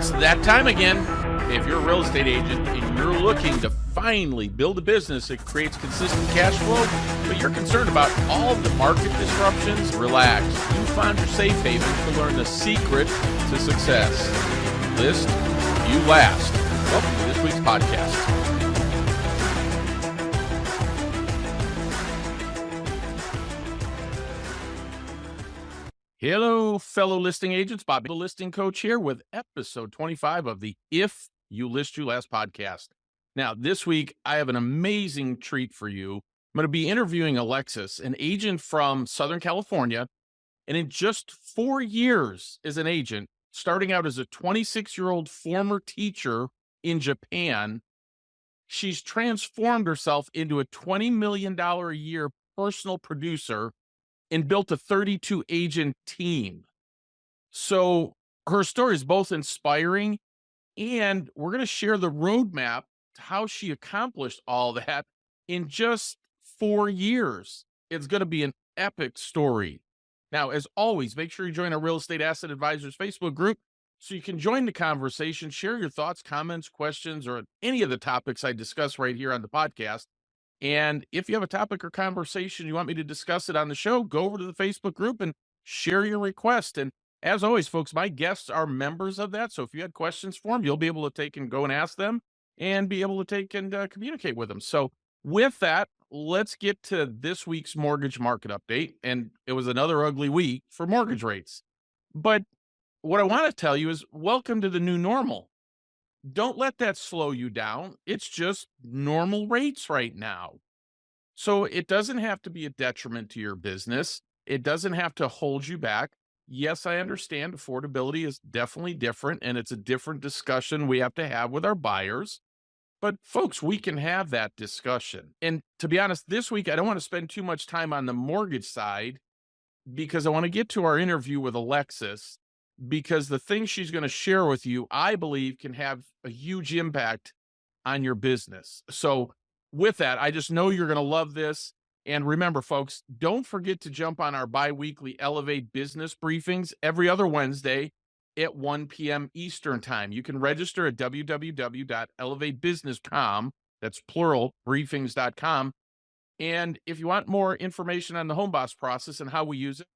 It's that time again. If you're a real estate agent and you're looking to finally build a business that creates consistent cash flow, but you're concerned about all of the market disruptions, relax. You found your safe haven to learn the secret to success. List you last. Welcome to this week's podcast. Hello, fellow listing agents. Bobby, the listing coach here with episode 25 of the If You List You Last podcast. Now, this week, I have an amazing treat for you. I'm going to be interviewing Alexis, an agent from Southern California. And in just 4 years as an agent, starting out as a 26-year-old former teacher in Japan, she's transformed herself into a $20 million a year personal producer and built a 32 agent team. So her story is both inspiring, and we're going to share the roadmap to how she accomplished all that in just 4 years. It's going to be an epic story. Now, as always, make sure you join our Real Estate Asset Advisors Facebook group so you can join the conversation, share your thoughts, comments, questions, or any of the topics I discuss right here on the podcast. And if you have a topic or conversation you want me to discuss it on the show, go over to the Facebook group and share your request. And as always, folks, my guests are members of that. So if you had questions for them, you'll be able to take and go and ask them and be able to take and communicate with them. So with that, let's get to this week's mortgage market update. And it was another ugly week for mortgage rates. But what I want to tell you is welcome to the new normal. Don't let that slow you down. It's just normal rates right now. So it doesn't have to be a detriment to your business. It doesn't have to hold you back. Yes, I understand affordability is definitely different, and it's a different discussion we have to have with our buyers. But folks, we can have that discussion. And to be honest, this week, I don't want to spend too much time on the mortgage side because I want to get to our interview with Alexis, because the things she's going to share with you, I believe, can have a huge impact on your business. So with that, I just know you're going to love this. And remember, folks, don't forget to jump on our bi-weekly Elevate business briefings every other Wednesday at 1 p.m. Eastern time. You can register at www.elevatebusiness.com. That's plural, briefings.com. And if you want more information on the Home Boss process and how we use it,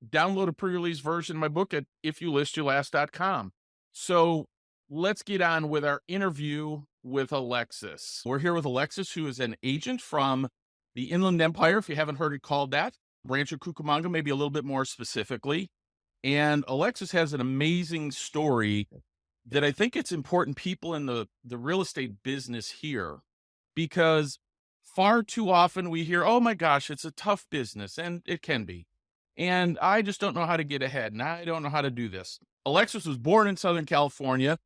download a pre-release version of my book at ifyoulistyourlast.com. So let's get on with our interview with Alexis. We're here with Alexis, who is an agent from the Inland Empire, if you haven't heard it called that, branch of Cucamonga, maybe a little bit more specifically. And Alexis has an amazing story that I think it's important people in the real estate business hear, because far too often we hear, oh my gosh, it's a tough business, and it can be. And I just don't know how to get ahead, and I don't know how to do this. Alexis was born in Southern California,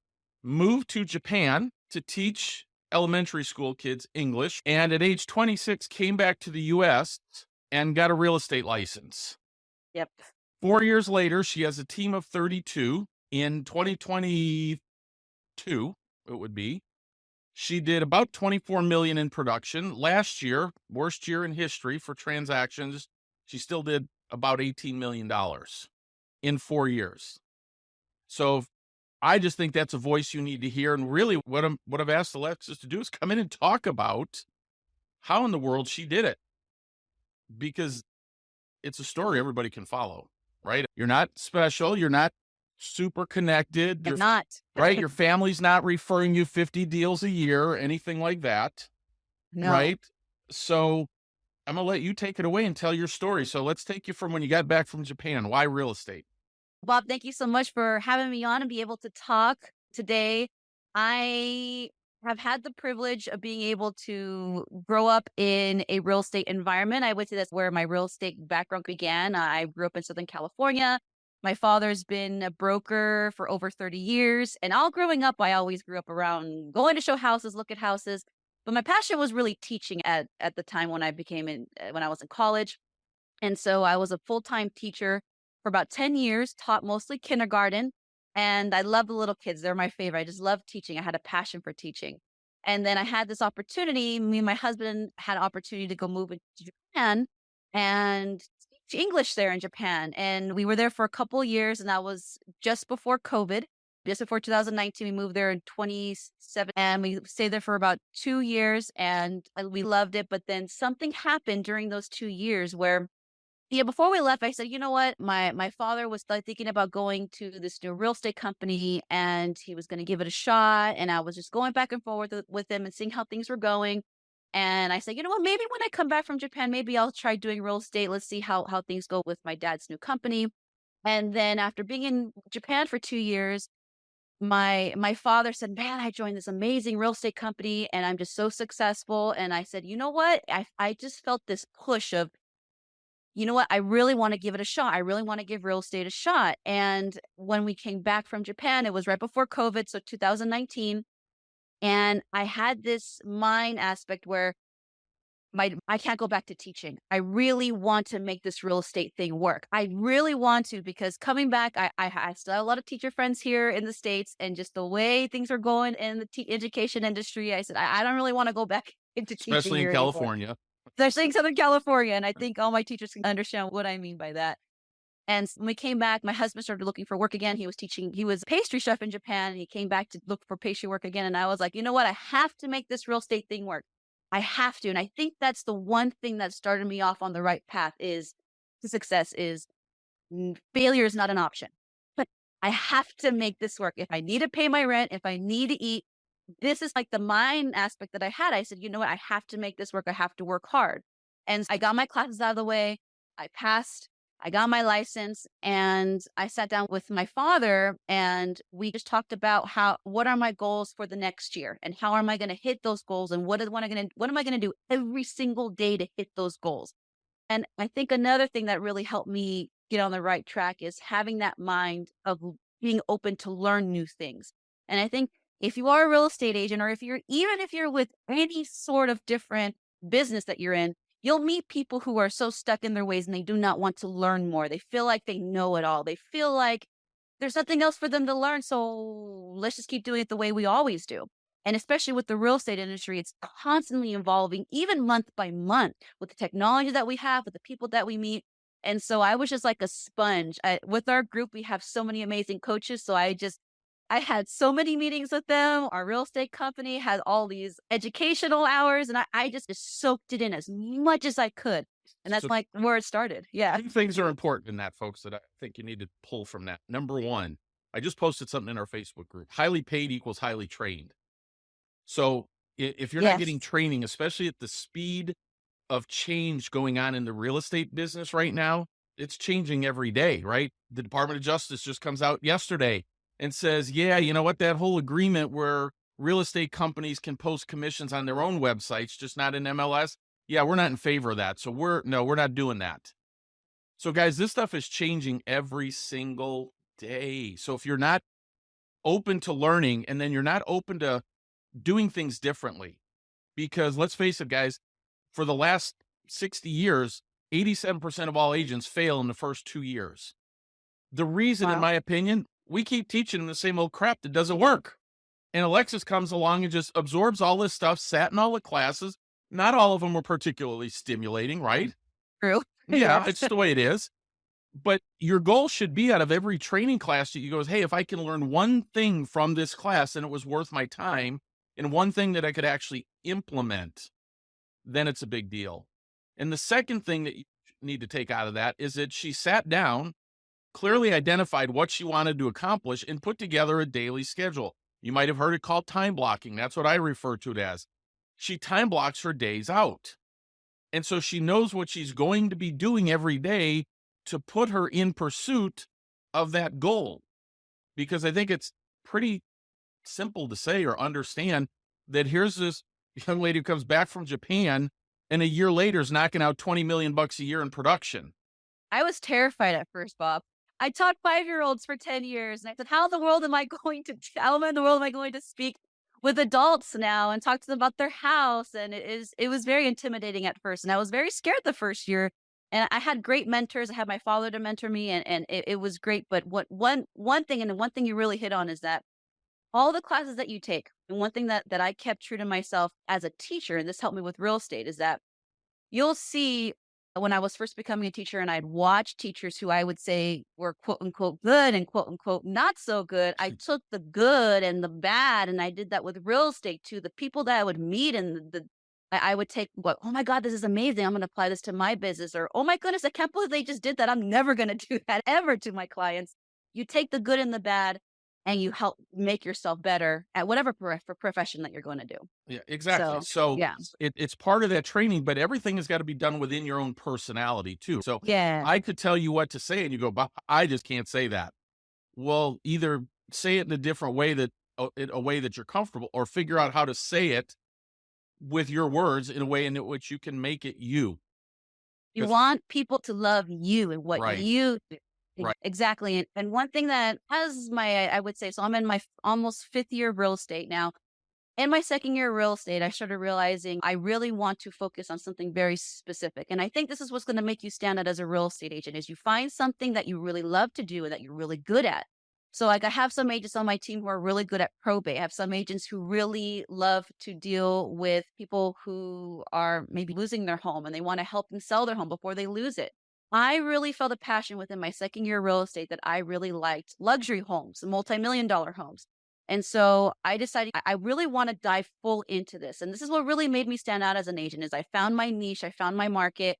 moved to Japan to teach elementary school kids English, and at age 26 came back to the U.S. and got a real estate license. Yep. 4 years later, she has a team of 32. In 2022, it would be, she did about $24 million in production. Last year, worst year in history for transactions, she still did about $18 million in 4 years. So I just think that's a voice you need to hear. And really what I've asked Alexis to do is come in and talk about how in the world she did it, because it's a story everybody can follow, right? You're not special. You're not super connected. You're not. Right? Your family's not referring you 50 deals a year or anything like that. No. Right? So I'm going to let you take it away and tell your story. So let's take you from when you got back from Japan. Why real estate? Bob, thank you so much for having me on and be able to talk today. I have had the privilege of being able to grow up in a real estate environment. I would say that's where my real estate background began. I grew up in Southern California. My father's been a broker for over 30 years. And all growing up, I always grew up around going to show houses, look at houses. But my passion was really teaching at the time when I was in college. And so I was a full-time teacher for about 10 years, taught mostly kindergarten. And I love the little kids. They're my favorite. I just love teaching. I had a passion for teaching. And then I had this opportunity. Me and my husband had an opportunity to go move to Japan and teach English there in Japan. And we were there for a couple of years, and that was just before COVID. Just before 2019, we moved there in 27 and we stayed there for about 2 years and we loved it. But then something happened during those 2 years where, yeah, before we left, I said, you know what? My father was thinking about going to this new real estate company and he was going to give it a shot. And I was just going back and forth with him and seeing how things were going. And I said, you know what? Maybe when I come back from Japan, maybe I'll try doing real estate. Let's see how things go with my dad's new company. And then after being in Japan for 2 years, my father said, "Man, I joined this amazing real estate company and I'm just so successful." And I said, "You know what? I just felt this push of, you know what? I really want to give it a shot. I really want to give real estate a shot." And when we came back from Japan, it was right before COVID, so 2019, and I had this mind aspect where I can't go back to teaching. I really want to make this real estate thing work. I really want to because coming back, I still have a lot of teacher friends here in the States, and just the way things are going in the education industry, I said, I don't really want to go back into teaching especially in here anymore. California. Especially in Southern California, and I think all my teachers can understand what I mean by that. And when we came back, my husband started looking for work again. He was a pastry chef in Japan, and he came back to look for pastry work again. And I was like, you know what? I have to make this real estate thing work. I have to. And I think that's the one thing that started me off on the right path is to success is failure is not an option. But I have to make this work. If I need to pay my rent, if I need to eat, this is like the mind aspect that I had. I said, you know what? I have to make this work. I have to work hard. And I got my classes out of the way. I passed. I got my license and I sat down with my father and we just talked about what are my goals for the next year and how am I going to hit those goals and what am I going to do every single day to hit those goals. And I think another thing that really helped me get on the right track is having that mind of being open to learn new things. And I think if you are a real estate agent or if you're with any sort of different business that you're in, you'll meet people who are so stuck in their ways and they do not want to learn more. They feel like they know it all. They feel like there's nothing else for them to learn. So let's just keep doing it the way we always do. And especially with the real estate industry, it's constantly evolving, even month by month, with the technology that we have, with the people that we meet. And so I was just like a sponge. With our group, we have so many amazing coaches. So I had so many meetings with them. Our real estate company had all these educational hours, and I just soaked it in as much as I could. And that's So like where it started. Yeah. two things are important in that, folks, that I think you need to pull from that. Number one, I just posted something in our Facebook group. Highly paid equals highly trained. So if you're not getting Yes. training, especially at the speed of change going on in the real estate business right now, it's changing every day, right? The Department of Justice just comes out yesterday and says, yeah, you know what? That whole agreement where real estate companies can post commissions on their own websites, just not in MLS. Yeah, we're not in favor of that. So we're not doing that. So guys, this stuff is changing every single day. So if you're not open to learning and then you're not open to doing things differently, because let's face it, guys, for the last 60 years, 87% of all agents fail in the first 2 years. The reason, in Wow. my opinion, we keep teaching them the same old crap that doesn't work. And Alexis comes along and just absorbs all this stuff, sat in all the classes. Not all of them were particularly stimulating, right? True. Yeah, Yes. it's just the way it is. But your goal should be out of every training class that you go, hey, if I can learn one thing from this class and it was worth my time and one thing that I could actually implement, then it's a big deal. And the second thing that you need to take out of that is that she sat down, clearly identified what she wanted to accomplish, and put together a daily schedule. You might have heard it called time blocking. That's what I refer to it as. She time blocks her days out. And so she knows what she's going to be doing every day to put her in pursuit of that goal. Because I think it's pretty simple to say or understand that here's this young lady who comes back from Japan and a year later is knocking out 20 million bucks a year in production. I was terrified at first, Bob. I taught 5-year-olds for 10 years and I said, how in the world am I going to speak with adults now and talk to them about their house? And it was very intimidating at first. And I was very scared the first year. And I had great mentors. I had my father to mentor me and it was great. But one thing, and the one thing you really hit on is that all the classes that you take, and one thing that I kept true to myself as a teacher, and this helped me with real estate, is that you'll see when I was first becoming a teacher and I'd watch teachers who I would say were quote unquote good and quote unquote not so good, I took the good and the bad and I did that with real estate too. The people that I would meet and I would take what, oh my God, this is amazing. I'm going to apply this to my business. Or, oh my goodness, I can't believe they just did that. I'm never going to do that ever to my clients. You take the good and the bad and you help make yourself better at whatever profession that you're going to do. Yeah, exactly. So, So yeah. it's part of that training, but everything has got to be done within your own personality too. So Yeah. I could tell you what to say and you go, "Bah, I just can't say that." Well, either say it in a different way that in a way that you're comfortable, or figure out how to say it with your words in a way in which you can make it you. You 'Cause- want people to love you and what right, you do. right. Exactly. And one thing that has I would say, so I'm in my almost fifth year of real estate now. In my second year of real estate, I started realizing I really want to focus on something very specific. And I think this is what's going to make you stand out as a real estate agent is you find something that you really love to do and that you're really good at. So like I have some agents on my team who are really good at probate. I have some agents who really love to deal with people who are maybe losing their home and they want to help them sell their home before they lose it. I really felt a passion within my second year of real estate that I really liked luxury homes, multi-million dollar homes. And so I decided I really want to dive full into this. And this is what really made me stand out as an agent is I found my niche, I found my market,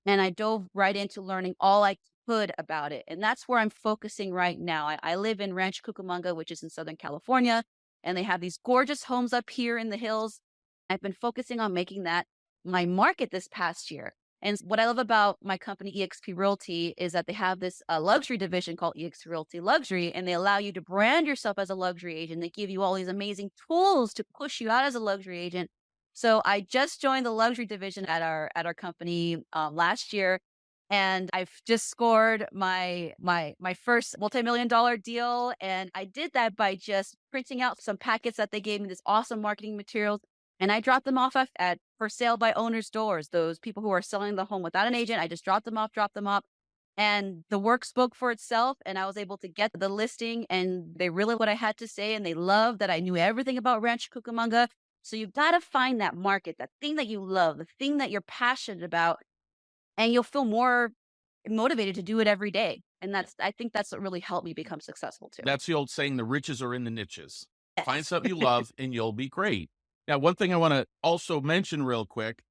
and I dove right into learning all I could about it. And that's where I'm focusing right now. I live in Ranch Cucamonga, which is in Southern California, and they have these gorgeous homes up here in the hills. I've been focusing on making that my market this past year. And what I love about my company, eXp Realty, is that they have this luxury division called eXp Realty Luxury, and they allow you to brand yourself as a luxury agent. They give you all these amazing tools to push you out as a luxury agent. So I just joined the luxury division at our company last year, and I've just scored my first multi-million dollar deal. And I did that by just printing out some packets that they gave me, this awesome marketing materials, and I dropped them off at for sale by owners' doors. Those people who are selling the home without an agent, I just dropped them off. And the work spoke for itself. And I was able to get the listing and they really what I had to say. And they loved that I knew everything about Ranch Cucamonga. So you've got to find that market, that thing that you love, the thing that you're passionate about, and you'll feel more motivated to do it every day. And I think that's what really helped me become successful too. That's the old saying, the riches are in the niches. Find Yes. something you love and you'll be great. Now, one thing I want to also mention real quick.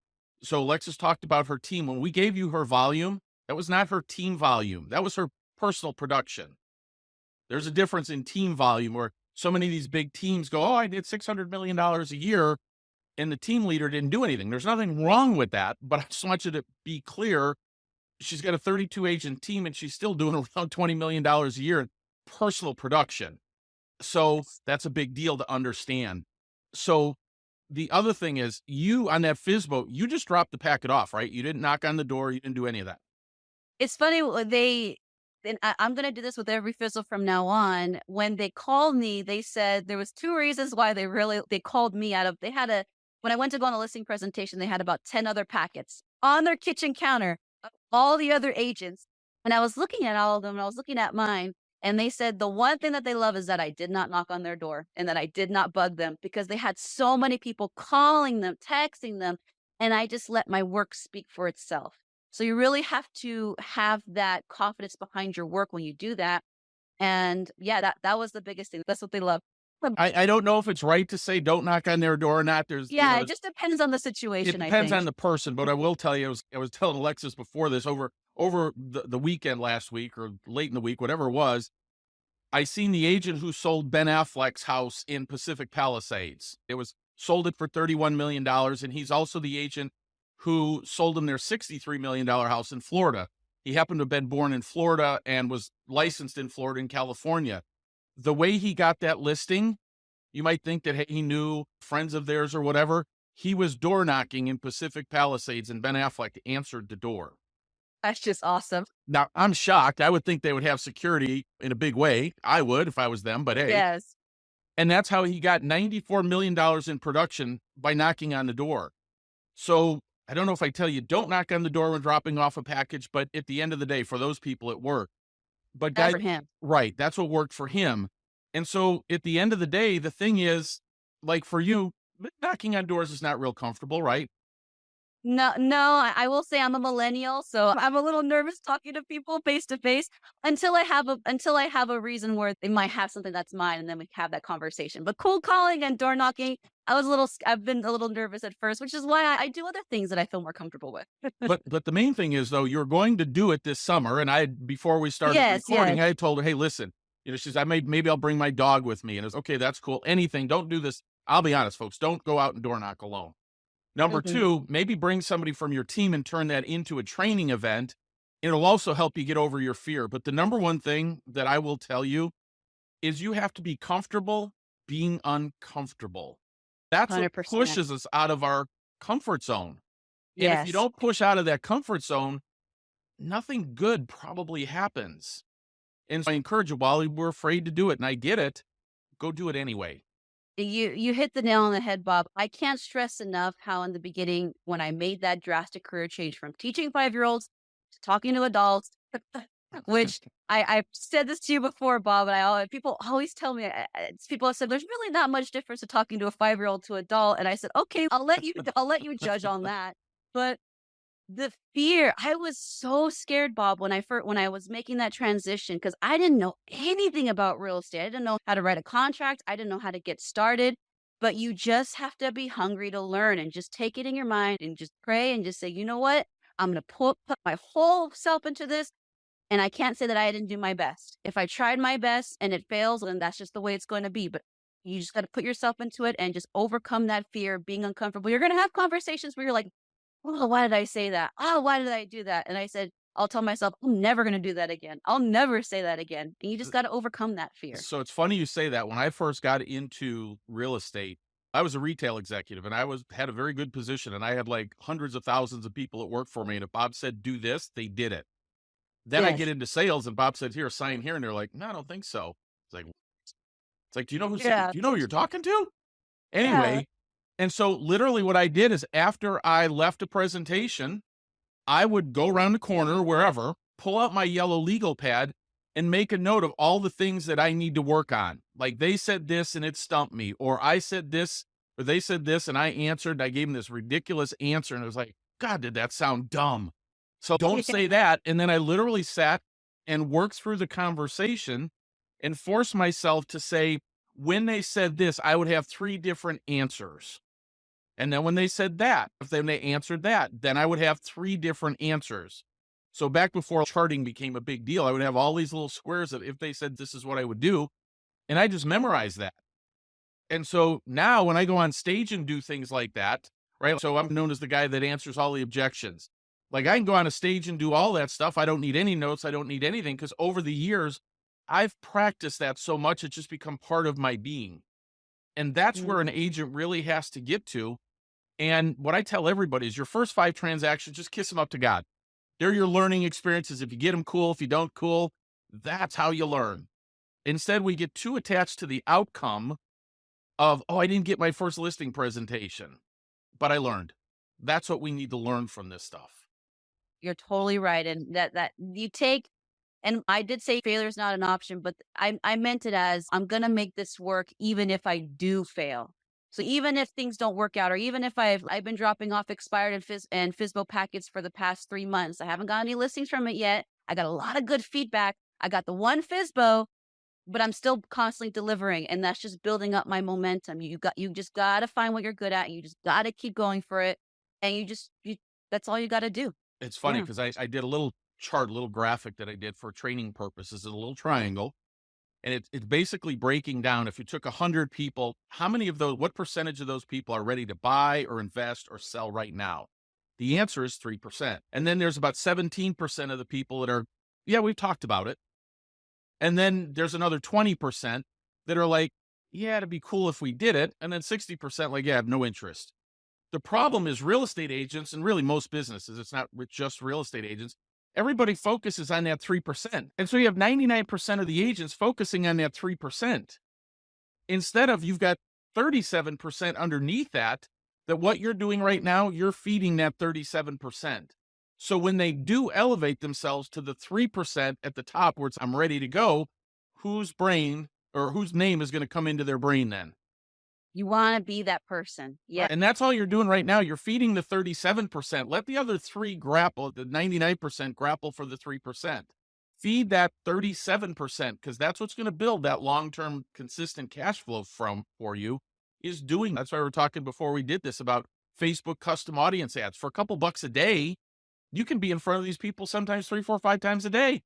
So Alexis talked about her team. When we gave you her volume, that was not her team volume. That was her personal production. There's a difference in team volume where so many of these big teams go, oh, I did $600 million a year. And the team leader didn't do anything. There's nothing wrong with that. But I just want you to be clear. She's got a 32 agent team and she's still doing around $20 million a year in personal production. So that's a big deal to understand. So the other thing is you on that FISBO, you just dropped the packet off, right? You didn't knock on the door. You didn't do any of that. It's funny and I'm gonna do this with every fizzle from now on. When they called me, they said there was two reasons why they called me out of they had a when I went to go on a listing presentation, they had about 10 other packets on their kitchen counter, of all the other agents. And I was looking at all of them and I was looking at mine. And they said the one thing that they love is that I did not knock on their door and that I did not bug them because they had so many people calling them, texting them, and I just let my work speak for itself. So you really have to have that confidence behind your work when you do that. And yeah, that was the biggest thing. That's what they love. I don't know if it's right to say don't knock on their door or not. There's, Yeah, it just depends on the it situation, I depends on think. the person, but I will tell you, I was telling Alexis before this over the weekend last week or late in the week, whatever it was. I seen the agent who sold Ben Affleck's house in Pacific Palisades. It was sold it for $31 million. And he's also the agent who sold him their $63 million house in Florida. He happened to have been born in Florida and was licensed in Florida and California. The way he got that listing, you might think that he knew friends of theirs or whatever. He was door knocking in Pacific Palisades and Ben Affleck answered the door. That's just awesome. Now, I'm shocked. I would think they would have security in a big way. I would if I was them, but hey. Yes. And that's how he got $94 million in production by knocking on the door. So I don't know if I tell you, don't knock on the door when dropping off a package, but at the end of the day, for those people, it worked. But Good guys, for him. right, that's what worked for him. And so at the end of the day, the thing is, like for you, knocking on doors is not real comfortable, right? I will say I'm a millennial, so I'm a little nervous talking to people face to face until I have a reason where they might have something that's mine, and then we have that conversation. But cold calling and door knocking, I've been a little nervous at first, which is why I do other things that I feel more comfortable with. But the main thing is though, you're going to do it this summer. And before we started Yes, recording, yes. I told her, hey, listen, she's maybe I'll bring my dog with me. And it's okay, that's cool. Anything, don't do this. I'll be honest, folks, don't go out and door knock alone. Number Mhm. two, maybe bring somebody from your team and turn that into a training event. It'll also help you get over your fear. But the number one thing that I will tell you is you have to be comfortable being uncomfortable. That's what 100%. pushes us out of our comfort zone. And if you Yes. don't push out of that comfort zone, nothing good probably happens. And so I encourage you, while we're afraid to do it, and I get it, go do it anyway. You hit the nail on the head, Bob. I can't stress enough how in the beginning, when I made that drastic career change from teaching 5-year-olds to talking to adults, which I've said this to you before, Bob, and people always tell me, people have said, there's really not much difference to talking to a 5-year-old to adult. And I said, okay, I'll let you judge on that. But the fear, I was so scared, Bob, when I was making that transition because I didn't know anything about real estate. I didn't know how to write a contract. I didn't know how to get started. But you just have to be hungry to learn and just take it in your mind and just pray and just say, you know what? I'm going to put my whole self into this. And I can't say that I didn't do my best. If I tried my best and it fails, then that's just the way it's going to be. But you just got to put yourself into it and just overcome that fear of being uncomfortable. You're going to have conversations where you're like, "Oh, why did I say that? Oh, why did I do that?" And I said, I'll tell myself, "I'm never gonna do that again. I'll never say that again." And you just gotta overcome that fear. So it's funny you say that. When I first got into real estate, I was a retail executive and I had a very good position and I had like hundreds of thousands of people that worked for me. And if Bob said do this, they did it. Then I get Yes. into sales and Bob said, here, sign here. And they're like, no, I don't think so. It's like, do Yeah. you know who you're talking to? Yeah. Anyway, and so literally what I did is after I left a presentation, I would go around the corner, wherever, pull out my yellow legal pad and make a note of all the things that I need to work on. Like they said this and it stumped me, or I said this, or they said this and I answered. I gave them this ridiculous answer and I was like, God, did that sound dumb? So don't say that. And then I literally sat and worked through the conversation and forced myself to say, when they said this, I would have three different answers. And then when they said that, if then they answered that, then I would have three different answers. So back before charting became a big deal, I would have all these little squares of if they said this is what I would do. And I just memorized that. And so now when I go on stage and do things like that, right? So I'm known as the guy that answers all the objections. Like I can go on a stage and do all that stuff. I don't need any notes. I don't need anything because over the years, I've practiced that so much, it's just become part of my being. And that's where an Mhm. agent really has to get to. And what I tell everybody is your first 5 transactions, just kiss them up to God. They're your learning experiences. If you get them, cool. If you don't, cool. That's how you learn. Instead, we get too attached to the outcome of, oh, I didn't get my first listing presentation, but I learned. That's what we need to learn from this stuff. You're totally right, and that you take and I did say failure is not an option, but I meant it as I'm gonna make this work even if I do fail. So even if things don't work out, or even if I've been dropping off expired and FISBO packets for the past 3 months, I haven't got any listings from it yet. I got a lot of good feedback. I got the one FISBO, but I'm still constantly delivering, and that's just building up my momentum. You just gotta find what you're good at. You just gotta keep going for it, and you that's all you gotta do. It's funny Yeah. because I did a little chart, a little graphic that I did for training purposes, a little triangle. And it's basically breaking down if you took 100 people, how many of those, what percentage of those people are ready to buy or invest or sell right now? The answer is 3%. And then there's about 17% of the people that are, yeah, we've talked about it. And then there's another 20% that are like, yeah, it'd be cool if we did it. And then 60% like, yeah, I have no interest. The problem is real estate agents and really most businesses, it's not just real estate agents. Everybody focuses on that 3%. And so you have 99% of the agents focusing on that 3%. Instead of you've got 37% underneath that, that what you're doing right now, you're feeding that 37%. So when they do elevate themselves to the 3% at the top where it's I'm ready to go, whose brain or whose name is going to come into their brain then? You want to be that person. Yeah, Right. And that's all you're doing right now. You're feeding the 37%. Let the other three grapple, the 99% grapple for the 3%. Feed that 37% because that's what's going to build that long-term consistent cash flow for you is doing. That's why we were talking before we did this about Facebook custom audience ads. For a couple bucks a day, you can be in front of these people sometimes 3, 4, 5 times a day.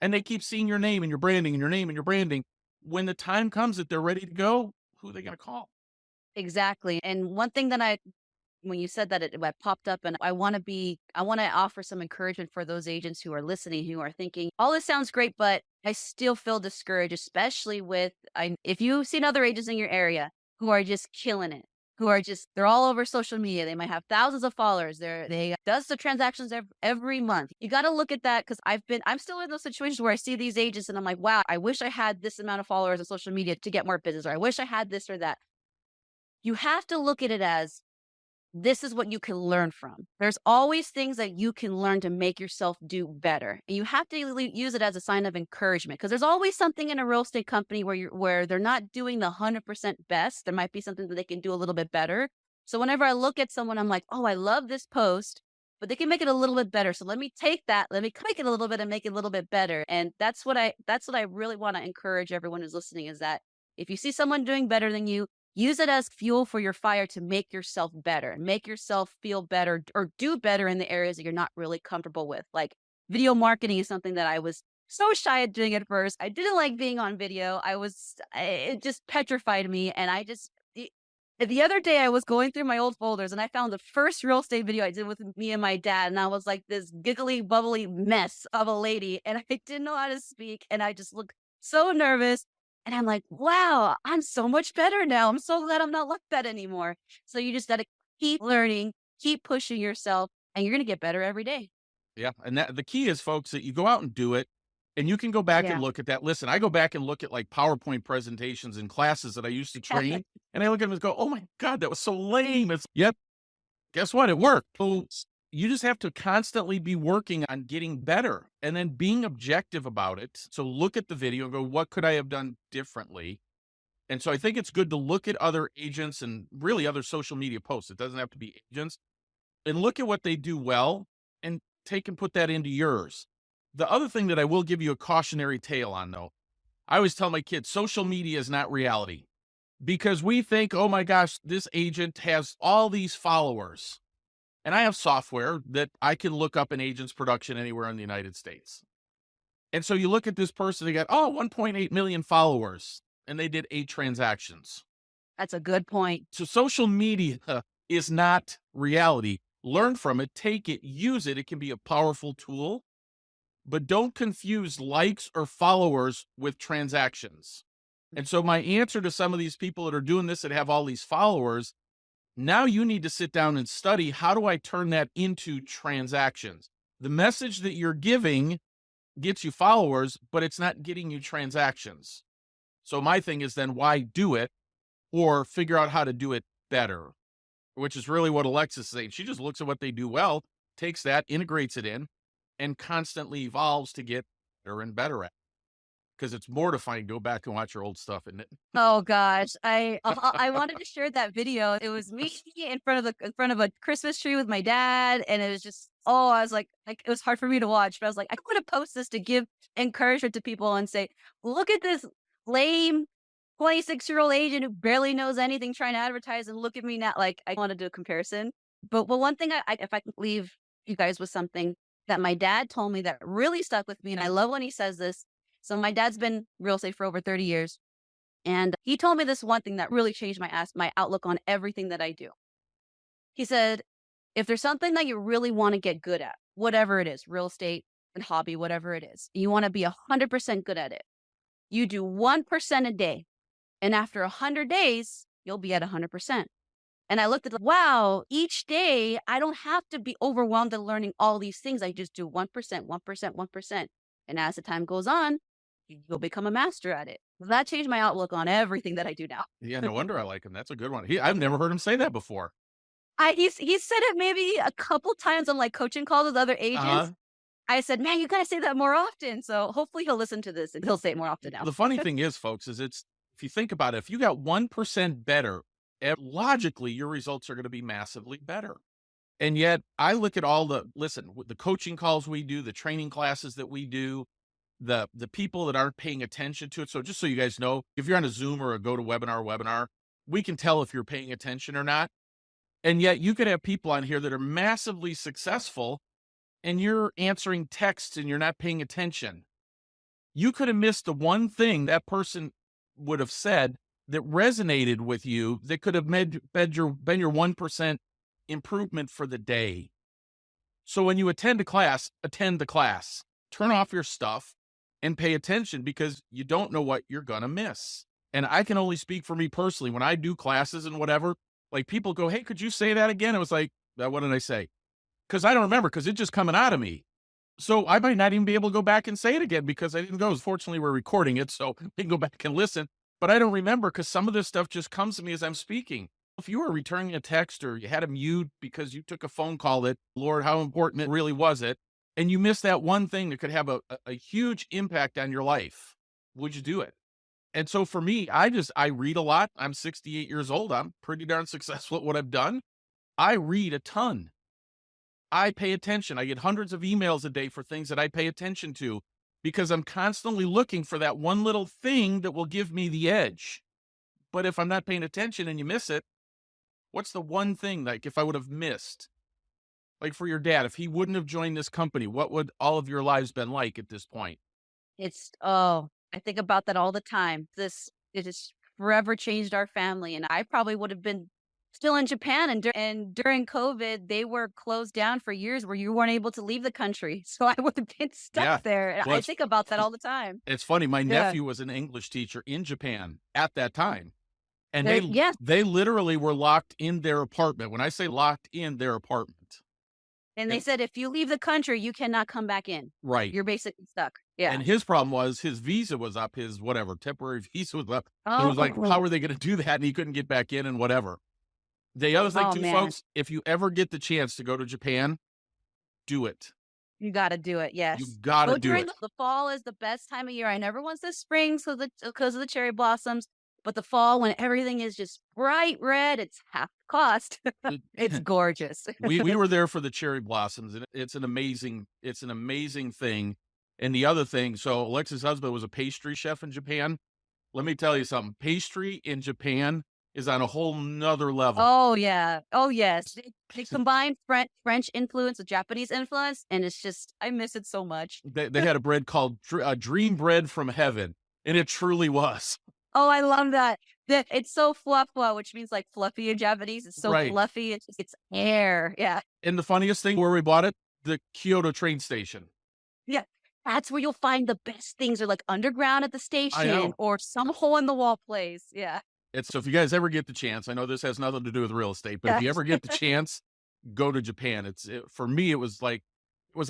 And they keep seeing your name and your branding and your name and your branding. When the time comes that they're ready to go, who are they going to call? exactly. And one thing that when you said that it popped up, and I want to offer some encouragement for those agents who are listening, who are thinking, all this sounds great, but I still feel discouraged, especially if you've seen other agents in your area who are just killing it, they're all over social media. They might have thousands of followers. They does the transactions every month. You got to look at that because I'm still in those situations where I see these agents and I'm like, wow, I wish I had this amount of followers on social media to get more business, or I wish I had this or that. You have to look at it as this is what you can learn from. There's always things that you can learn to make yourself do better. And you have to use it as a sign of encouragement because there's always something in a real estate company where they're not doing the 100% best. There might be something that they can do a little bit better. So whenever I look at someone, I'm like, oh, I love this post, but they can make it a little bit better. So let me take that, let me make it a little bit and make it a little bit better. And that's what I really want to encourage everyone who's listening is that if you see someone doing better than you, use it as fuel for your fire to make yourself better, make yourself feel better or do better in the areas that you're not really comfortable with. Like video marketing is something that I was so shy at doing at first. I didn't like being on video. It just petrified me. And the other day I was going through my old folders and I found the first real estate video I did with me and my dad. And I was like this giggly, bubbly mess of a lady. And I didn't know how to speak. And I just looked so nervous. And I'm like, wow, I'm so much better now. I'm so glad I'm not like that anymore. So you just got to keep learning, keep pushing yourself, and you're going to get better every day. Yeah. And that the key is, folks, that you go out and do it. And you can go back and Yeah. look at that. Listen, I go back and look at like PowerPoint presentations and classes that I used to train. And I look at them and go, oh my God, that was so lame. Yep. Guess what? It worked. So you just have to constantly be working on getting better and then being objective about it. So look at the video and go, what could I have done differently? And so I think it's good to look at other agents and really other social media posts. It doesn't have to be agents, and look at what they do well and take and put that into yours. The other thing that I will give you a cautionary tale on, though, I always tell my kids, social media is not reality because we think, oh my gosh, this agent has all these followers. And I have software that I can look up an agent's production anywhere in the United States. And so you look at this person, they got, 1.8 million followers, and they did 8 transactions. That's a good point. So social media is not reality. Learn from it, take it, use it. It can be a powerful tool, but don't confuse likes or followers with transactions. And so my answer to some of these people that are doing this that have all these followers, now you need to sit down and study, how do I turn that into transactions? The message that you're giving gets you followers, but it's not getting you transactions. So my thing is then why do it or figure out how to do it better, which is really what Alexis is saying. She just looks at what they do well, takes that, integrates it in, and constantly evolves to get better and better at it. Because it's mortifying to go back and watch your old stuff, isn't it? Oh gosh, I wanted to share that video. It was me in front of a Christmas tree with my dad, and it was just I was like it was hard for me to watch, but I was like, I want to post this to give encouragement to people and say, look at this lame 26-year-old agent who barely knows anything trying to advertise, and look at me now. Like I want to do a comparison, but one thing if I could leave you guys with something that my dad told me that really stuck with me, and I love when he says this. So my dad's been real estate for over 30 years. And he told me this one thing that really changed my outlook on everything that I do. He said, if there's something that you really want to get good at, whatever it is, real estate and hobby, whatever it is, you want to be 100% good at it. You do 1% a day. And after 100 days, you'll be at 100%. And I looked at, wow, each day I don't have to be overwhelmed at learning all these things. I just do 1%, 1%, 1%. And as the time goes on, you'll become a master at it. That changed my outlook on everything that I do now. Yeah, no wonder I like him. That's a good one. I've never heard him say that before. He's said it maybe a couple times on like coaching calls with other agents. Uh-huh. I said, man, you gotta say that more often. So hopefully he'll listen to this and he'll say it more often now. The funny thing is, folks, is If you think about it, if you got 1% better, logically, your results are going to be massively better. And yet I look at the coaching calls we do, the training classes that we do, the people that aren't paying attention to it. So just so you guys know, if you're on a Zoom or a webinar, we can tell if you're paying attention or not. And yet you could have people on here that are massively successful and you're answering texts and you're not paying attention. You could have missed the one thing that person would have said that resonated with you that could have been your 1% improvement for the day. So when you attend the class, turn off your stuff and pay attention because you don't know what you're going to miss. And I can only speak for me personally. When I do classes and whatever, like people go, hey, could you say that again? It was like, what did I say? Because I don't remember because it's just coming out of me. So I might not even be able to go back and say it again because I didn't go. Fortunately, we're recording it, so we can go back and listen. But I don't remember because some of this stuff just comes to me as I'm speaking. If you were returning a text or you had a mute because you took a phone call that, Lord, how important it really was it, and you missed that one thing that could have a huge impact on your life, would you do it? And so for me, I read a lot. I'm 68 years old. I'm pretty darn successful at what I've done. I read a ton. I pay attention. I get hundreds of emails a day for things that I pay attention to because I'm constantly looking for that one little thing that will give me the edge. But if I'm not paying attention and you miss it, what's the one thing, like if I would have missed? Like for your dad, if he wouldn't have joined this company, what would all of your lives been like at this point? I think about that all the time. It has forever changed our family. And I probably would have been still in Japan. And during COVID, they were closed down for years where you weren't able to leave the country. So I would have been Yeah. stuck there. And Well, I think about that all the time. it's funny. My Yeah. nephew was an English teacher in Japan at that time. And Yes. they literally were locked in their apartment. When I say locked in their apartment. And they said, if you leave the country, you cannot come back in. Right. You're basically stuck. Yeah. And his problem was his visa was up, his whatever, temporary visa was up. So it was like, Oh, how are they going to do that? And he couldn't get back in and whatever. The other thing oh too, man, folks, if you ever get the chance to go to Japan, do it. you got to do it. You Yes. got to Go do during it. the fall is the best time of year. I never once the spring because of the cherry blossoms, but the fall when everything is just bright red, it's half the cost. It's gorgeous. We were there for the cherry blossoms, and it's an amazing thing. And the other thing, so Alexis' husband was a pastry chef in Japan. Let me tell you something. Pastry in Japan is on a whole nother level. Oh yeah. Oh yes. They combine French influence with Japanese influence, and it's just I miss it so much. They had a bread called Dream Bread from Heaven, and it truly was. Oh, I love that. It's so fluffy, which means like fluffy in Japanese. It's so Right. fluffy. It's air. Yeah. And the funniest thing where we bought it, the Kyoto train station. Yeah. That's where you'll find the best things are like underground at the I station know. or some hole in the wall place. Yeah. So if you guys ever get the chance, I know this has nothing to do with real estate, but if you Yeah. ever get the chance, go to Japan. For me, it was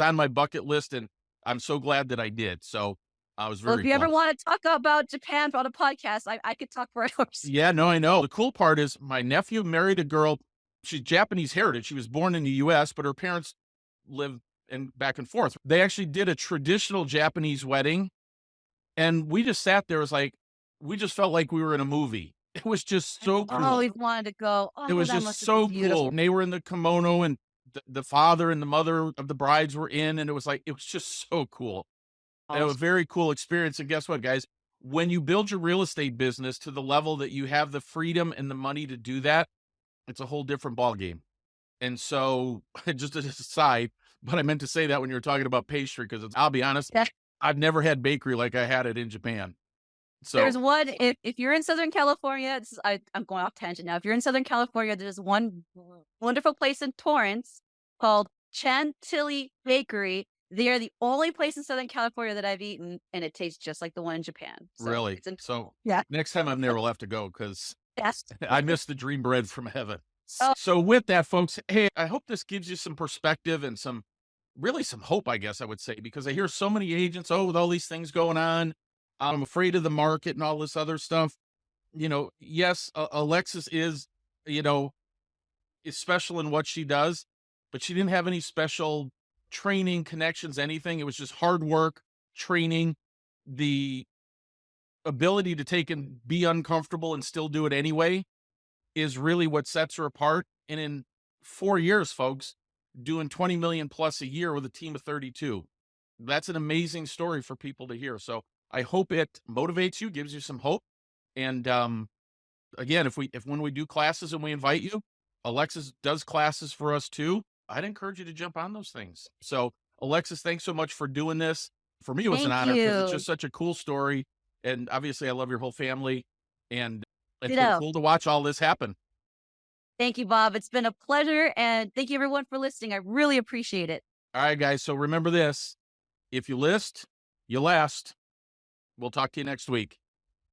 on my bucket list, and I'm so glad that I did. So I was Well, very if you ever blessed. want to talk about Japan on a podcast, I could talk for hours. Yeah, no, I know. The cool part is my nephew married a girl. She's Japanese heritage. She was born in the U.S., but her parents lived back and forth. They actually did a traditional Japanese wedding, and we just sat there. We just felt like we were in a movie. It was just so I cool. always wanted to go. It Oh, was that just must have so been beautiful. cool. And they were in the kimono, and the father and the mother of the brides were in, and it was just so cool. It was a very cool experience. And guess what, guys? When you build your real estate business to the level that you have the freedom and the money to do that, it's a whole different ballgame. And so, just as an aside, but I meant to say that when you were talking about pastry, because I'll be honest, Yeah. I've never had bakery like I had it in Japan. So There's one if you're in Southern California, I'm going off tangent now. If you're in Southern California, there's one wonderful place in Torrance called Chantilly Bakery. They are the only place in Southern California that I've eaten, and it tastes just like the one in Japan. So really, it's in, so yeah. next time I'm there, we'll have to go because Yes. I miss the dream bread from heaven. Oh. So with that, folks, hey, I hope this gives you some perspective and some hope, I guess I would say, because I hear so many agents, with all these things going on, I'm afraid of the market and all this other stuff. Yes, Alexis is, is special in what she does, but she didn't have any special training, connections, anything. It was just hard work, training, the ability to take and be uncomfortable and still do it anyway is really what sets her apart. And in 4 years, folks, doing 20 million plus a year with a team of 32. That's an amazing story for people to hear. So I hope it motivates you, gives you some hope. And again, if when we do classes and we invite you, Alexis does classes for us too. I'd encourage you to jump on those things. So Alexis, thanks so much for doing this. For me, it was an Thank honor because it's you. just such a cool story. And obviously I love your whole family. And it's been Ditto. cool to watch all this happen. Thank you, Bob. It's been a pleasure. And thank you, everyone, for listening. I really appreciate it. All right, guys. So remember this, if you list, you last. We'll talk to you next week.